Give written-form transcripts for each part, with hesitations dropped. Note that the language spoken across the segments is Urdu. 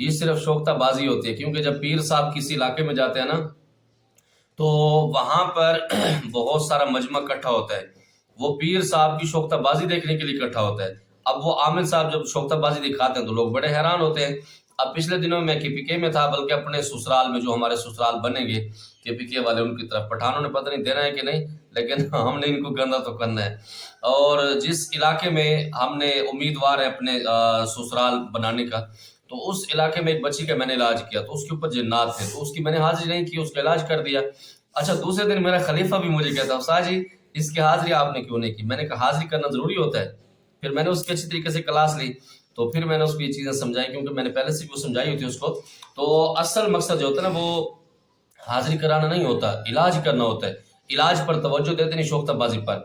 یہ صرف شوختہ بازی ہوتی ہے، کیونکہ جب پیر صاحب کسی علاقے میں جاتے ہیں نا تو وہاں پر بہت سارا مجمع اکٹھا ہوتا ہے، وہ پیر صاحب کی شوختہ بازی دیکھنے کے لیے اکٹھا ہوتا ہے۔ اب وہ عامل صاحب جب شوختہ بازی دکھاتے ہیں تو لوگ بڑے حیران ہوتے ہیں۔ اب پچھلے دنوں میں KPK میں تھا، بلکہ اپنے سسرال میں جو ہمارے سسرال بنیں گے KPK والے، ان کی طرف پٹھانوں نے پتہ نہیں دینا ہے کہ نہیں، لیکن ہم نے ان کو گندا تو کرنا ہے۔ اور جس علاقے میں ہم نے امیدوار ہے اپنے سسرال بنانے کا، تو اس علاقے میں ایک بچی کا میں نے علاج کیا، تو اس کے اوپر جنات تھے، تو اس کی میں نے حاضری نہیں کی، اس کا علاج کر دیا۔ اچھا دوسرے دن میرا خلیفہ بھی مجھے کہتا استاد جی اس کی حاضری آپ نے کیوں نہیں کی؟ میں نے کہا حاضری کرنا ضروری ہوتا ہے۔ پھر میں نے اس کی اچھی طریقے سے کلاس لی، تو پھر میں نے اس کو یہ چیزیں سمجھائی، کیونکہ میں نے پہلے سے بھی وہ سمجھائی ہوتی ہے اس کو۔ تو اصل مقصد جو ہوتا ہے نا وہ حاضری کرانا نہیں ہوتا، علاج کرنا ہوتا ہے۔ علاج پر توجہ دیتے نہیں، شوختہ بازی پر۔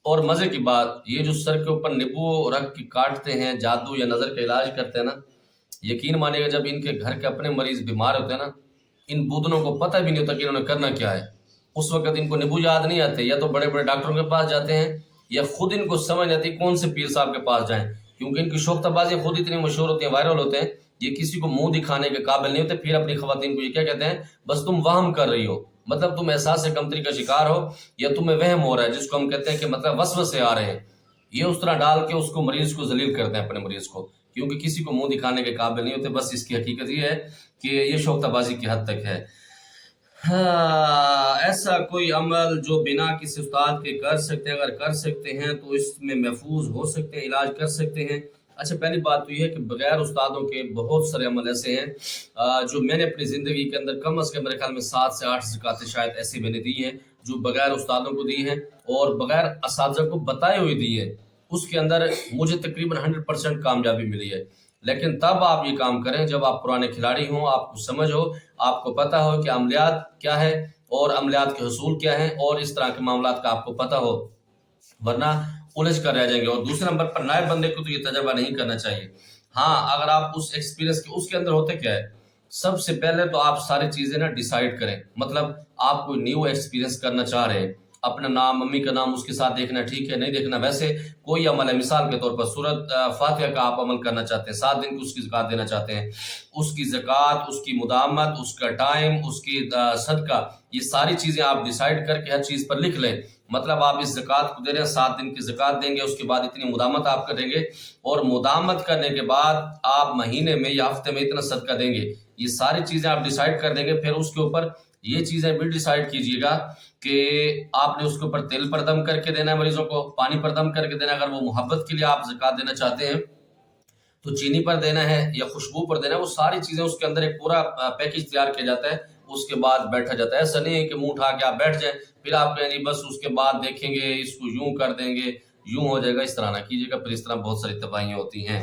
اور مزے کی بات، یہ جو سر کے اوپر نیبو رکھ کے کاٹتے ہیں، جادو یا نظر کا علاج کرتے ہیں نا، یقین مانے گا جب ان کے گھر کے اپنے مریض بیمار ہوتے ہیں نا، ان بودنوں کو پتہ بھی نہیں ہوتا کہ انہوں نے کرنا کیا ہے۔ اس وقت ان کو نیبو یاد نہیں آتے، یا تو بڑے بڑے ڈاکٹروں کے پاس جاتے ہیں، یا خود ان کو سمجھ آتی کون سے پیر صاحب کے پاس جائیں، کیونکہ ان کی شوختہ بازی خود اتنی مشہور ہوتی ہیں، وائرل ہوتے ہیں، یہ کسی کو منہ دکھانے کے قابل نہیں ہوتے۔ پھر اپنی خواتین کو یہ کیا کہتے ہیں، بس تم وہم کر رہی ہو، مطلب تم احساس کمتری کا شکار ہو، یا تمہیں وہم ہو رہا ہے، جس کو ہم کہتے ہیں کہ مطلب وسوسے آ رہے ہیں۔ یہ اس طرح ڈال کے اس کو مریض کو ذلیل کرتے ہیں اپنے مریض کو، کیونکہ کسی کو منہ دکھانے کے قابل نہیں ہوتے۔ بس اس کی حقیقت یہ ہے کہ یہ شوختہ بازی کی حد تک ہے۔ ایسا کوئی عمل جو بنا کسی استاد کے کر سکتے ہیں، اگر کر سکتے ہیں تو اس میں محفوظ ہو سکتے ہیں، علاج کر سکتے ہیں؟ اچھا پہلی بات تو یہ ہے کہ بغیر استادوں کے بہت سارے عمل ایسے ہیں جو میں نے اپنی زندگی کے اندر کم از کم میرے خیال میں 7 سے 8 زکاتیں شاید ایسی میں نے دی ہیں جو بغیر استادوں کو دی ہیں اور بغیر اساتذہ کو بتائے ہوئے دی ہے۔ اس کے اندر مجھے تقریباً 100% کامیابی ملی ہے۔ لیکن تب آپ یہ کام کریں جب آپ پرانے کھلاڑی ہوں، آپ کو سمجھ ہو، آپ کو پتہ ہو کہ عملیات کیا ہے اور عملیات کے حصول کیا ہیں، اور اس طرح کے معاملات کا آپ کو پتہ ہو، ورنہ الجھ کر رہ جائیں گے۔ اور دوسرے نمبر پر نئے بندے کو تو یہ تجربہ نہیں کرنا چاہیے۔ ہاں اگر آپ اس ایکسپیرینس کے اس کے اندر ہوتے کیا ہے، سب سے پہلے تو آپ ساری چیزیں نا ڈیسائیڈ کریں، مطلب آپ کوئی نیو ایکسپیرینس کرنا چاہ رہے ہیں، اپنا نام ممی کا نام اس کے ساتھ دیکھنا ٹھیک ہے، نہیں دیکھنا ویسے کوئی عمل ہے، مثال کے طور پر سورۃ فاتحہ کا آپ عمل کرنا چاہتے ہیں، 7 دن کی اس کی زکوٰۃ دینا چاہتے ہیں، اس کی زکوٰۃ، اس کی مداومت، اس کا ٹائم، اس کی صدقہ، یہ ساری چیزیں آپ ڈیسائیڈ کر کے ہر چیز پر لکھ لیں۔ مطلب آپ اس زکوٰۃ کو دے رہے ہیں، 7 دن کی زکوٰۃ دیں گے، اس کے بعد اتنی مداومت آپ کریں گے، اور مداومت کرنے کے بعد آپ مہینے میں یا ہفتے میں اتنا صدقہ دیں گے۔ یہ ساری چیزیں آپ ڈیسائیڈ کر دیں گے۔ پھر اس کے اوپر یہ چیزیں بھی ڈیسائیڈ کیجیے گا کہ آپ نے اس کے اوپر تیل پر دم کر کے دینا ہے مریضوں کو، پانی پر دم کر کے دینا ہے، اگر وہ محبت کے لیے آپ زکوٰۃ دینا چاہتے ہیں تو چینی پر دینا ہے یا خوشبو پر دینا ہے، وہ ساری چیزیں اس کے اندر ایک پورا پیکج تیار کیا جاتا ہے، اس کے بعد بیٹھا جاتا ہے۔ ایسا نہیں ہے کہ منہ اٹھا کے آپ بیٹھ جائیں، پھر آپ کہیں جی بس اس کے بعد دیکھیں گے، اس کو یوں کر دیں گے، یوں ہو جائے گا، اس طرح نہ کیجیے گا، پھر اس طرح بہت ساری تباہیاں ہوتی ہیں۔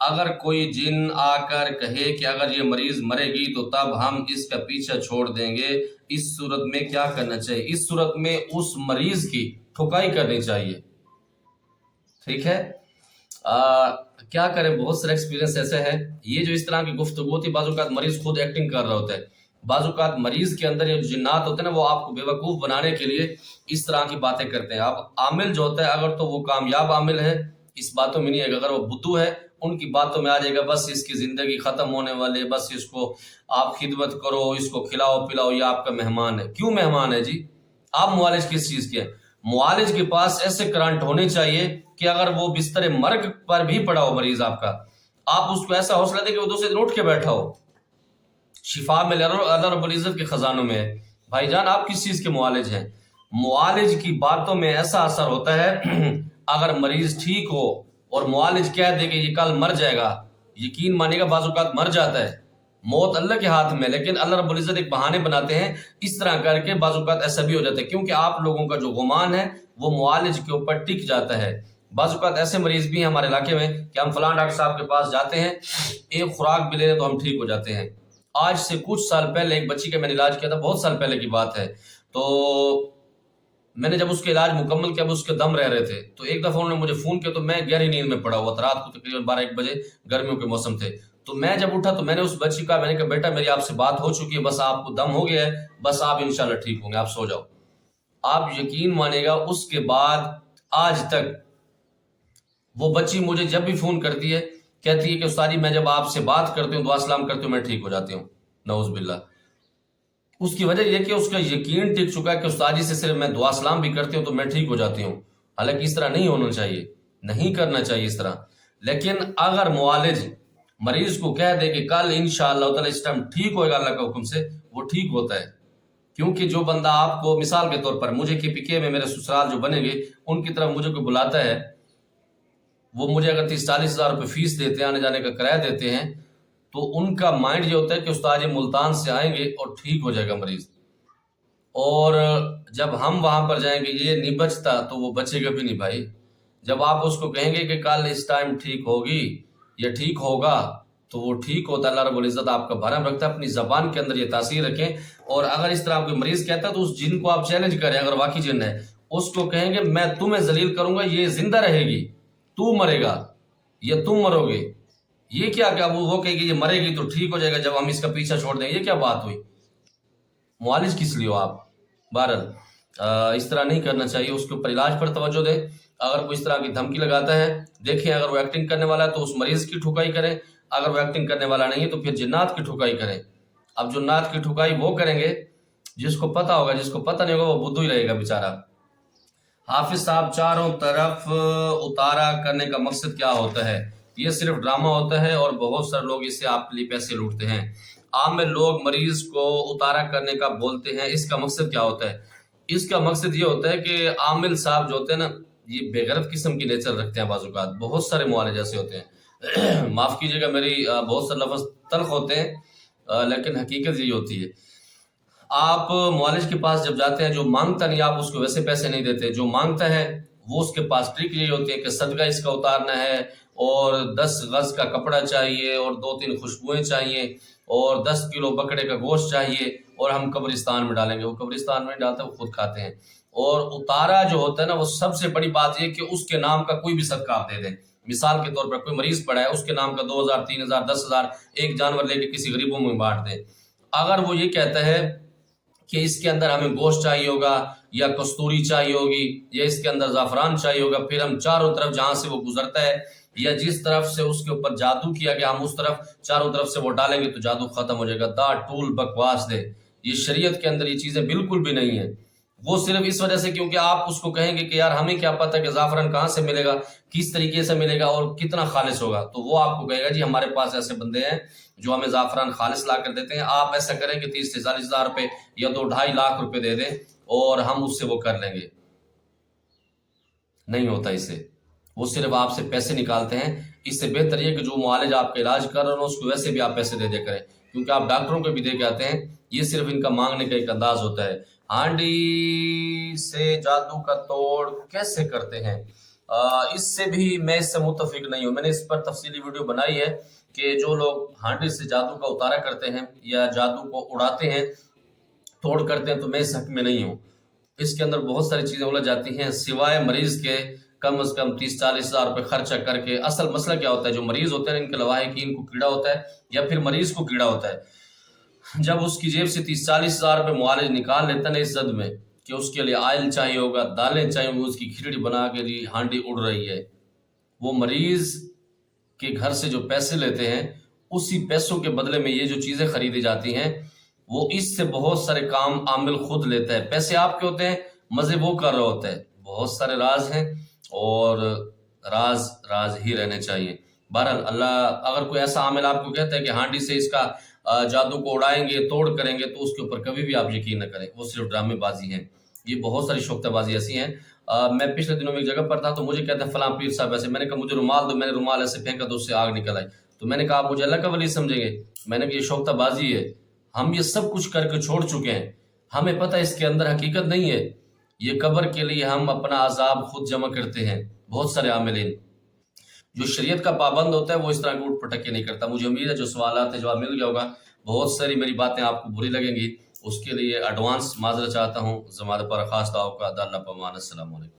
اگر کوئی جن آ کر کہے کہ اگر یہ مریض مرے گی تو تب ہم اس کا پیچھا چھوڑ دیں گے، اس صورت میں کیا کرنا چاہیے؟ اس صورت میں اس مریض کی ٹھکائی کرنی چاہیے، ٹھیک ہے؟ کیا کریں، بہت سارے ایکسپیرینس ایسے ہے، یہ جو اس طرح کی گفتگو ہوتی، بعض اوقات مریض خود ایکٹنگ کر رہا ہوتا ہے، بعض اوقات مریض کے اندر یہ جنات ہوتے ہیں نا، وہ آپ کو بے وقوف بنانے کے لیے اس طرح کی باتیں کرتے ہیں۔ اب عامل جو ہوتا ہے اگر تو وہ کامیاب عامل ہے اس باتوں میں نہیں ہے، اگر وہ بدو ہے ان کی باتوں میں آ جائے گا، بس اس کی زندگی ختم ہونے والے، بس اس کو آپ خدمت کرو، اس کو کھلاؤ پلاؤ، یہ آپ کا مہمان ہے۔ کیوں مہمان ہے جی؟ آپ معالج کس چیز کے ہیں؟ معالج کے پاس ایسے کرانٹ ہونے چاہیے کہ اگر وہ بستر مرگ پر بھی پڑا ہو مریض آپ کا، آپ اس کو ایسا حوصلہ دیں کہ وہ دوسرے دن اٹھ کے بیٹھا ہو۔ شفا میں اللہ رب العزت کے خزانوں میں ہے۔ بھائی جان آپ کس چیز کے معالج ہیں؟ معالج کی باتوں میں ایسا اثر ہوتا ہے اگر مریض ٹھیک ہو اور معالج کہہ دے کہ یہ کل مر جائے گا، یقین مانے گا بعض اوقات مر جاتا ہے، موت اللہ کے ہاتھ میں، لیکن اللہ رب العزت ایک بہانے بناتے ہیں، اس طرح کر کے بعض اوقات ایسا بھی ہو جاتا ہے، کیونکہ آپ لوگوں کا جو گمان ہے وہ معالج کے اوپر ٹک جاتا ہے۔ بعض اوقات ایسے مریض بھی ہیں ہمارے علاقے میں کہ ہم فلاں ڈاکٹر صاحب کے پاس جاتے ہیں، ایک خوراک بھی لے لیں تو ہم ٹھیک ہو جاتے ہیں۔ آج سے کچھ سال پہلے ایک بچی کا میں نے علاج کیا تھا، بہت سال پہلے کی بات ہے، تو میں نے جب اس کے علاج مکمل کیا، اس کے دم رہ رہے تھے، تو ایک دفعہ انہوں نے مجھے فون کیا، تو میں گہری نیند میں پڑا ہوا تھا، رات کو تقریباً 12-1 بجے، گرمیوں کے موسم تھے، تو میں جب اٹھا تو میں نے اس بچی کا، میں نے کہا بیٹا میری آپ سے بات ہو چکی ہے، بس آپ کو دم ہو گیا ہے، بس آپ انشاءاللہ ٹھیک ہوں گے، آپ سو جاؤ۔ آپ یقین مانے گا اس کے بعد آج تک وہ بچی مجھے جب بھی فون کرتی ہے کہتی ہے کہ استاد جی میں جب آپ سے بات کرتی ہوں، دعا سلام کرتی ہوں، میں ٹھیک ہو جاتی ہوں، نعوذ باللہ۔ اس کی وجہ یہ کہ اس کا یقین ٹک چکا ہے کہ استاد جی سے صرف میں دعا سلام بھی کرتی ہوں تو میں ٹھیک ہو جاتی ہوں۔ حالانکہ اس طرح نہیں ہونا چاہیے، نہیں کرنا چاہیے اس طرح۔ لیکن اگر معالج مریض کو کہہ دے کہ کل انشاءاللہ تعالی اس ٹائم ٹھیک ہوئے گا اللہ کا حکم سے، وہ ٹھیک ہوتا ہے۔ کیونکہ جو بندہ آپ کو مثال کے طور پر مجھے KPK میں میرے سسرال جو بنے گے ان کی طرف مجھے کوئی بلاتا ہے، وہ مجھے اگر 30-40 ہزار روپے فیس دیتے ہیں، آنے جانے کا کرایہ دیتے ہیں، تو ان کا مائنڈ یہ ہوتا ہے کہ استاد جی ملتان سے آئیں گے اور ٹھیک ہو جائے گا مریض، اور جب ہم وہاں پر جائیں گے یہ نہیں بچتا تو وہ بچے گا بھی نہیں بھائی۔ جب آپ اس کو کہیں گے کہ کل اس ٹائم ٹھیک ہوگی یا ٹھیک ہوگا تو وہ ٹھیک ہوتا ہے۔ اللہ رب العزت آپ کا بھرم رکھتا ہے، اپنی زبان کے اندر یہ تاثیر رکھیں۔ اور اگر اس طرح کوئی مریض کہتا ہے تو اس جن کو آپ چیلنج کریں، اگر واقعی جن ہے اس کو کہیں گے میں تمہیں ذلیل کروں گا، یہ زندہ رہے گی، تو مرے گا یا تم مرو گے۔ یہ کیا کہ وہ کہے گی یہ مرے گی تو ٹھیک ہو جائے گا جب ہم اس کا پیچھا چھوڑ دیں، یہ کیا بات ہوئی؟ معالج کس لیے ہو آپ؟ بہرحال اس طرح نہیں کرنا چاہیے، اس کے اوپر علاج پر توجہ دیں۔ اگر کوئی اس طرح کی دھمکی لگاتا ہے، دیکھیں اگر وہ ایکٹنگ کرنے والا ہے تو اس مریض کی ٹھکائی کریں، اگر وہ ایکٹنگ کرنے والا نہیں ہے تو پھر جنات کی ٹھکائی کریں۔ اب جنات کی ٹھکائی وہ کریں گے جس کو پتہ ہوگا، جس کو پتہ نہیں ہوگا وہ بدھو ہی رہے گا بیچارہ۔ حافظ صاحب چاروں طرف اتارا کرنے کا مقصد کیا ہوتا ہے؟ یہ صرف ڈرامہ ہوتا ہے اور بہت سارے لوگ اس سے آپ کے لیے پیسے لوٹتے ہیں۔ عام میں لوگ مریض کو اتارا کرنے کا بولتے ہیں، اس کا مقصد کیا ہوتا ہے؟ اس کا مقصد یہ ہوتا ہے کہ عامل صاحب جو ہوتے ہیں نا، یہ بے غیرت قسم کی نیچر رکھتے ہیں بعض اوقات، بہت سارے معالج ایسے ہوتے ہیں معاف کیجیے گا میری بہت سے لفظ تلخ ہوتے ہیں لیکن حقیقت یہی ہوتی ہے۔ آپ معالج کے پاس جب جاتے ہیں، جو مانگتا نہیں آپ اس کو ویسے پیسے نہیں دیتے، جو مانگتا ہے وہ اس کے پاس ٹرک یہی ہوتی ہے کہ صدقہ اس کا اتارنا ہے، اور 10 گز کا کپڑا چاہیے، اور 2-3 خوشبوئیں چاہیے، اور 10 کلو بکرے کا گوشت چاہیے، اور ہم قبرستان میں ڈالیں گے۔ وہ قبرستان میں ڈالتے ہیں، وہ خود کھاتے ہیں۔ اور اتارا جو ہوتا ہے نا، وہ سب سے بڑی بات یہ کہ اس کے نام کا کوئی بھی صدقہ آپ دے دیں۔ مثال کے طور پر کوئی مریض پڑا ہے، اس کے نام کا 2000 3000 10,000 ایک جانور لے کے کسی غریبوں میں بانٹ دیں۔ اگر وہ یہ کہتا ہے کہ اس کے اندر ہمیں گوشت چاہیے ہوگا، یا کستوری چاہیے ہوگی، یا اس کے اندر زعفران چاہیے ہوگا، پھر ہم چاروں طرف جہاں سے وہ گزرتا ہے یا جس طرف سے اس کے اوپر جادو کیا گیا ہم اس طرف چاروں طرف سے وہ ڈالیں گے تو جادو ختم ہو جائے گا۔ دا ٹول بکواس دے، یہ شریعت کے اندر یہ چیزیں بالکل بھی نہیں ہیں۔ وہ صرف اس وجہ سے کیونکہ آپ اس کو کہیں گے کہ یار ہمیں کیا پتہ کہ زعفران کہاں سے ملے گا، کس طریقے سے ملے گا اور کتنا خالص ہوگا، تو وہ آپ کو کہے گا جی ہمارے پاس ایسے بندے ہیں جو ہمیں زعفران خالص لا کر دیتے ہیں، آپ ایسا کریں کہ 30 سے 40 ہزار روپے یا 2-2.5 لاکھ روپے دے دیں اور ہم اس سے وہ کر لیں گے۔ نہیں ہوتا اس سے، وہ صرف آپ سے پیسے نکالتے ہیں۔ اس سے بہتر یہ کہ جو معالج آپ کا علاج کر رہے ہیں اس کو ویسے بھی آپ پیسے دے دے کریں، کیونکہ آپ ڈاکٹروں کو بھی دے کے آتے ہیں، یہ صرف ان کا مانگنے کا ایک انداز ہوتا ہے۔ ہانڈی سے جادو کا توڑ کیسے کرتے ہیں؟ اس سے بھی میں اس سے متفق نہیں ہوں۔ میں نے اس پر تفصیلی ویڈیو بنائی ہے کہ جو لوگ ہانڈی سے جادو کا اتارا کرتے ہیں یا جادو کو اڑاتے ہیں، توڑ کرتے ہیں، تو میں اس حق میں نہیں ہوں۔ اس کے اندر بہت ساری چیزیں الجھ جاتی ہیں، سوائے مریض کے کم از کم 30-40 ہزار روپے خرچہ کر کے۔ اصل مسئلہ کیا ہوتا ہے، جو مریض ہوتے ہیں ان کے لواحقین کو کیڑا ہوتا ہے یا پھر مریض کو کیڑا ہوتا ہے۔ جب اس کی جیب سے 30-40 ہزار روپے معالج نکال لیتا ہے نا اس زد میں کہ اس کے لیے آئل چاہیے ہوگا، دالیں چاہیے ہوگی، اس کی کھچڑی بنا کے جی ہانڈی اڑ رہی ہے، وہ مریض کے گھر سے جو پیسے لیتے ہیں اسی پیسوں کے بدلے میں یہ جو چیزیں خریدی جاتی ہیں، وہ اس سے بہت سارے کام عامل خود لیتا ہے۔ پیسے آپ کے ہوتے ہیں، مزے وہ کر رہا ہوتا ہے۔ بہت سارے راز ہیں اور راز ہی رہنے چاہیے۔ بہرحال اللہ اگر کوئی ایسا عامل آپ کو کہتا ہے کہ ہانڈی سے اس کا جادو کو اڑائیں گے، توڑ کریں گے، تو اس کے اوپر کبھی بھی آپ یقین نہ کریں، وہ صرف ڈرامے بازی ہیں۔ یہ بہت ساری شوختہ بازی ایسی ہیں۔ میں پچھلے دنوں میں ایک جگہ پر تھا تو مجھے کہتے ہیں فلاں پیر صاحب ایسے، میں نے کہا مجھے رومال دو، میں نے رومال ایسے پھینکا تو اس سے آگ نکل آئی، تو میں نے کہا آپ مجھے اللہ کا ولی سمجھیں گے؟ میں نے کہا یہ شوختہ بازی ہے، ہم یہ سب کچھ کر کے چھوڑ چکے ہیں، ہمیں پتہ اس کے اندر حقیقت نہیں ہے۔ یہ قبر کے لیے ہم اپنا عذاب خود جمع کرتے ہیں۔ بہت سارے عاملین جو شریعت کا پابند ہوتا ہے وہ اس طرح کے اٹھ پٹک کے نہیں کرتا۔ مجھے امید ہے جو سوالات جواب مل گیا ہوگا، بہت ساری میری باتیں آپ کو بری لگیں گی، اس کے لیے ایڈوانس معذرت چاہتا ہوں۔ زمانہ پر خاص دعا کا اللہ پامان۔ السلام علیکم۔